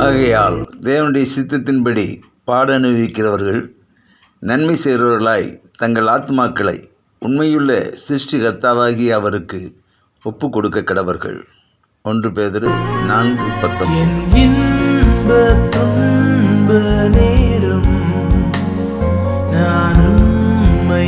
ஆகையால் தேவனுடைய சித்தத்தின்படி பாட அனுபவிக்கிறவர்கள் நன்மை செய்கிறவர்களாய் தங்கள் ஆத்மாக்களை உண்மையுள்ள சிருஷ்டிகர்த்தாவாகிய அவருக்கு ஒப்பு கொடுக்க கடவர்கள். 1 பேதுரு 4:19. நான் உம்மை